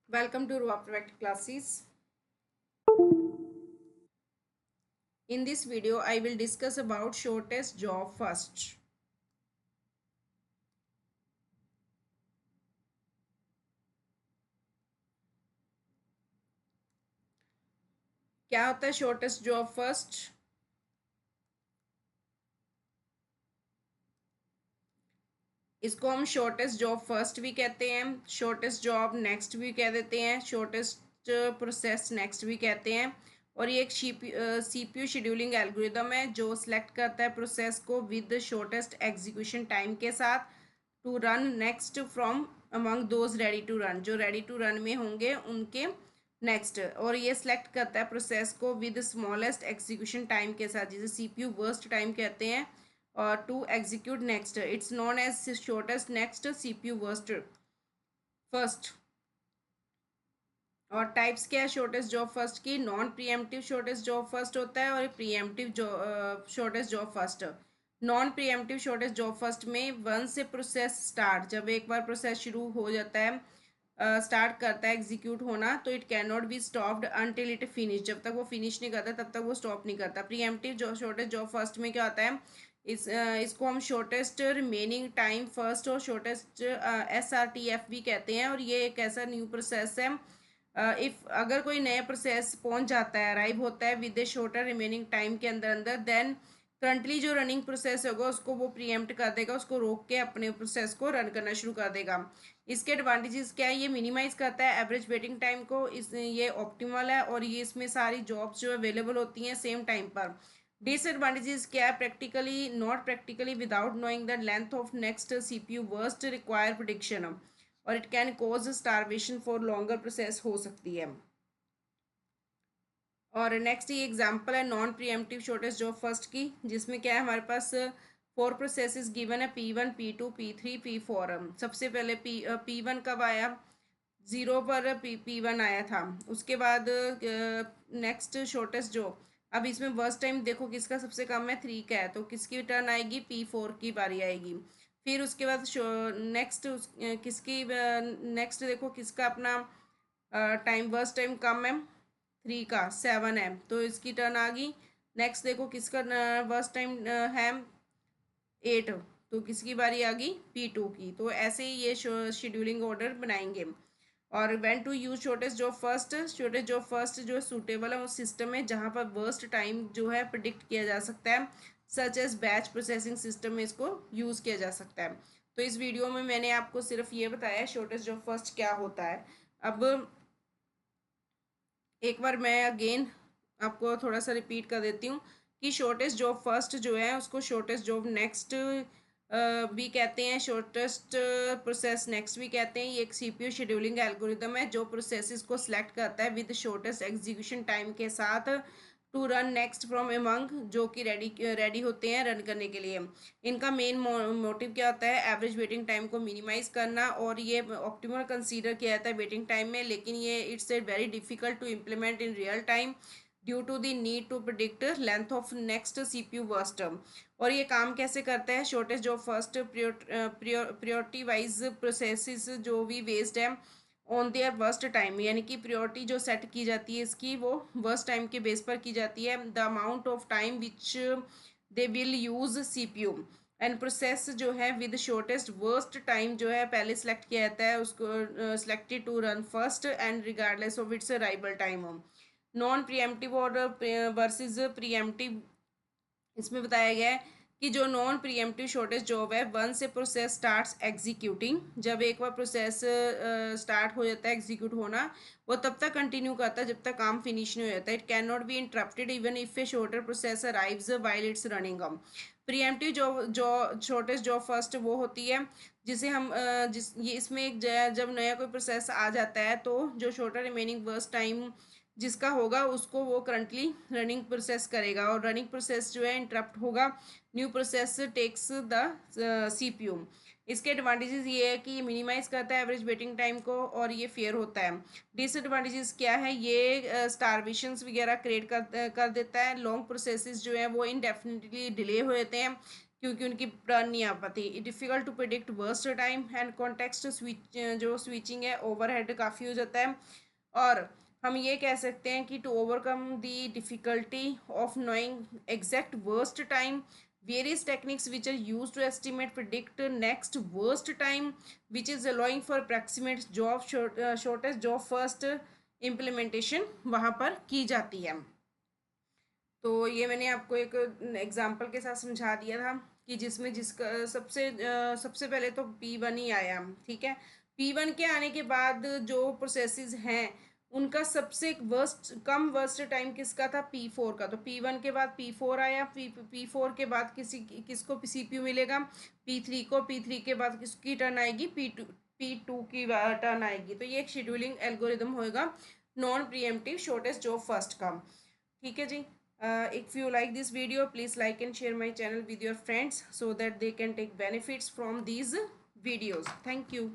Welcome to Ruwa Perfect classes. In this video, I will discuss about shortest job first. क्या होता है shortest job first? इसको हम shortest job first भी कहते हैं, shortest job next भी कह देते हैं, shortest process next भी कहते हैं। और ये एक CPU शेड्यूलिंग एल्गोरिदम है जो सिलेक्ट करता है प्रोसेस को विद शॉर्टेस्ट एग्जीक्यूशन टाइम के साथ to run next from among those ready to run, जो रेडी टू रन में होंगे उनके नेक्स्ट। और ये सिलेक्ट करता है प्रोसेस को विद स्मॉलेस्ट एग्जीक्यूशन टाइम के साथ, जिसे सीपीयू वर्स्ट टाइम कहते हैं, और to execute next it's known as shortest next CPU burst first. और टाइप्स क्या है शॉर्टेस्ट जॉब फर्स्ट की? Non preemptive shortest job first होता है और preemptive shortest job first. Non preemptive shortest job first में वन से प्रोसेस स्टार्ट, जब एक बार प्रोसेस शुरू हो जाता है, स्टार्ट करता है एग्जीक्यूट होना, तो it can not be stopped until it finish. जब तक वो फिनिश नहीं करता तब तक वो स्टॉप नहीं करता। प्रीएम्प्टिव जो शॉर्टेस्ट जॉब फर्स्ट में क्या होता है, इसको हम शॉर्टेस्ट रिमेनिंग टाइम फर्स्ट और शॉर्टेस्ट SRTF भी कहते हैं। और ये एक ऐसा न्यू प्रोसेस है, इफ अगर कोई नया प्रोसेस पहुंच जाता है, अराइव होता है with A shorter remaining time के अंदर अंदर, देन करंटली जो रनिंग प्रोसेस होगा उसको वो प्रीएम्प्ट कर देगा, उसको रोक के अपने प्रोसेस को रन करना शुरू कर देगा। इसके एडवांटेजेस क्या है? ये मिनिमाइज करता है एवरेज वेटिंग टाइम को, इस ये ऑप्टिमल है और ये इसमें सारी जॉब्स जो अवेलेबल होती हैं सेम टाइम पर। डिसएडवांटेजेस क्या है? Practically not practically without knowing the length of next CPU worst require prediction, और it can cause starvation for longer process हो सकती है। और नेक्स्ट ये एग्जांपल है non preemptive shortest job first की, जिसमें क्या है, हमारे पास फोर प्रोसेसेस गिवन है, P1 P2 P3 P4। सबसे पहले P1 कब आया? 0 पर P1 आया था। उसके बाद नेक्स्ट शॉर्टेस्ट जॉब, अब इसमें वर्स्ट टाइम देखो किसका सबसे कम है, 3 का है, तो किसकी टर्न आएगी? P4 की बारी आएगी। फिर उसके बाद नेक्स्ट किसकी नेक्स्ट देखो किसका अपना टाइम वर्स्ट टाइम कम है, 3 का, 7 है, तो इसकी टर्न आ गई। नेक्स्ट देखो किसका वर्स्ट टाइम है, 8, तो किसकी बारी आ गई? P2 की। तो ऐसे ही ये शेड्यूलिंग ऑर्डर बनाएंगे। और when to use shortest job first, shortest job first जो सूटेबल है उस सिस्टम में जहाँ पर वर्स्ट टाइम जो है प्रिडिक्ट किया जा सकता है, such as batch processing system में इसको यूज़ किया जा सकता है। तो इस वीडियो में मैंने आपको सिर्फ ये बताया शॉर्टेस्ट जॉब फर्स्ट क्या होता है। अब एक बार मैं अगेन आपको थोड़ा सा रिपीट कर देती हूँ कि शॉर्टेस्ट जॉब फर्स्ट जो है उसको शॉर्टेस्ट जॉब नेक्स्ट भी कहते हैं, शॉर्टेस्ट प्रोसेस नेक्स्ट भी कहते हैं। ये एक सीपीयू शेड्यूलिंग एल्गोरिदम है जो प्रोसेसेस को सिलेक्ट करता है विद शॉर्टेस्ट एग्जीक्यूशन टाइम के साथ to run next from among, जो कि रेडी होते हैं रन करने के लिए। इनका मेन मोटिव क्या होता है? एवरेज वेटिंग टाइम को मिनिमाइज करना, और ये ऑप्टिमल कंसीडर किया जाता है वेटिंग टाइम में, लेकिन ये it's a very difficult to implement in real time due to the need to predict length of next CPU burst. और ये काम कैसे करता है? शॉर्टेज जो फर्स्ट प्रियोरिटी वाइज प्रोसेसेस जो भी वेस्ड है ऑन देयर वर्स्ट टाइम, यानी कि प्रियोरिटी जो सेट की जाती है इसकी वो वर्स्ट टाइम के बेस पर की जाती है। The amount of time which they will use CPU and process जो है विद शॉर्टेस्ट वर्स्ट टाइम जो है पहले सेलेक्ट किया जाता है, उसको selected to run first and regardless of its arrival time. Non preemptive और वर्सेस प्रीएम्प्टिव, इसमें बताया गया है कि जो नॉन प्रीएम्प्टिव शॉर्टेज जॉब है, वन से प्रोसेस स्टार्ट्स एग्जीक्यूटिंग, जब एक बार प्रोसेस स्टार्ट हो जाता है एग्जीक्यूट होना, वो तब तक कंटिन्यू करता है जब तक काम फिनिश नहीं हो जाता है। It can not be interrupted even if A shorter process arrives while it's running. Pre-emptive जो शॉर्टेज जॉब फर्स्ट वो होती है जिसे हम जिस ये इसमें एक जब नया कोई प्रोसेस आ जाता है तो जो शॉर्टर रिमेनिंग वर्स्ट टाइम जिसका होगा उसको वो करंटली रनिंग प्रोसेस करेगा, और रनिंग प्रोसेस जो है इंटरप्ट होगा, new process takes the CPU. इसके एडवांटेजेस ये है कि ये मिनिमाइज करता है एवरेज वेटिंग टाइम को और ये फेयर होता है। डिसएडवांटेजेस क्या है? ये वगैरह क्रिएट कर देता है, लॉन्ग प्रोसेसेस जो है वो इनडेफिनेटली डिले हो जाते हैं, क्योंकि उनकी टर्न नहीं आ पाती। Difficult to predict burst time and context switch, जो स्विचिंग है ओवरहेड काफ़ी हो जाता है। और हम ये कह सकते हैं कि to overcome the difficulty of knowing exact burst time, various techniques which are used to estimate predict next worst time, which is allowing for approximate job shortest job first implementation वहाँ पर की जाती है। तो ये मैंने आपको एक एग्जांपल के साथ समझा दिया था कि जिसमें जिसका सबसे पहले तो P1 ही आया, ठीक है। P1 के आने के बाद जो प्रोसेसेस हैं उनका सबसे वर्स्ट टाइम किसका था, P4 का। तो P1 के बाद P4 आया, P4 के बाद किसको CPU मिलेगा, P3 को। P3 के बाद किसकी टर्न आएगी, P2 की टर्न आएगी। तो ये एक शेड्यूलिंग एल्गोरिदम होएगा non preemptive shortest job first का, ठीक है जी। If you like this video, please like and share my channel with your friends so that they can take benefits from these videos. Thank you.